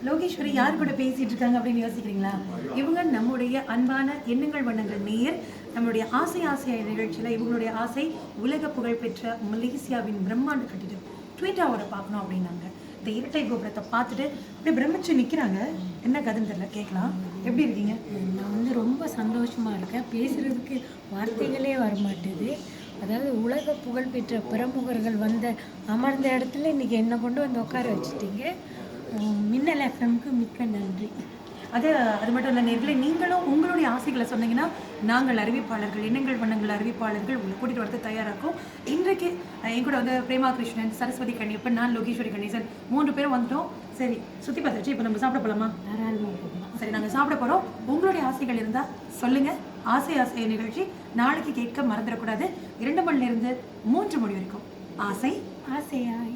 லோகேஸ்வரி யார் கூட பேசிட்டு இருக்காங்க அப்படின்னு யோசிக்கிறீங்களா? இவங்க நம்முடைய அன்பான எண்ணங்கள் வண்ணங்கள் நேயர். நம்மளுடைய ஆசை ஆசையாய் நிகழ்ச்சியில் இவங்களுடைய ஆசை உலக புகழ்பெற்ற மலேசியாவின் பிரம்மாண்ட கட்டிடம் ட்வின் டவரை பார்க்கணும் அப்படின்னாங்க. இந்த இரட்டை கோபுரத்தை பார்த்துட்டு அப்படியே பிரமிச்சு நிற்கிறாங்க. என்ன கதைன்னு தெரியல, கேட்கலாம். எப்படி இருக்கீங்க? நான் வந்து ரொம்ப சந்தோஷமாக இருக்கேன். பேசுகிறதுக்கு வார்த்தைகளே வரமாட்டேது. அதாவது உலக புகழ்பெற்ற பிரமுகர்கள் அமர்ந்த இடத்துல இன்றைக்கி என்னை கொண்டு வந்து உட்கார வச்சுட்டீங்க. மின்னல் எஃப்எம்க்கு மிக்க நன்றி. அது மட்டும் இல்லை நேர்களே, நீங்களும் உங்களுடைய ஆசைகளை சொன்னீங்கன்னா நாங்கள் அறிவிப்பாளர்கள், எண்ணங்கள் வண்ணங்கள் அறிவிப்பாளர்கள் உங்களை கூட்டிகிட்டு வரது தயாராகும். இன்றைக்கு என் கூட வந்து பிரேமா கிருஷ்ணன், சரஸ்வதி கண்ணியப்பன், நான் லோகேஸ்வரி கணேசன் 3 பேரும் வந்துட்டோம். சரி, சுற்றி பார்த்துச்சு. இப்போ நம்ம சாப்பிட போகலாமா? தாராளமாக போகலாம். சரி, நாங்கள் சாப்பிட போகிறோம். உங்களுடைய ஆசைகள் இருந்தால் சொல்லுங்கள். ஆசை ஆசை நிகழ்ச்சி நாளைக்கு கேட்க மறந்துடக்கூடாது. 2 மணிலேருந்து 3 மணி வரைக்கும் ஆசை ஆசையாய்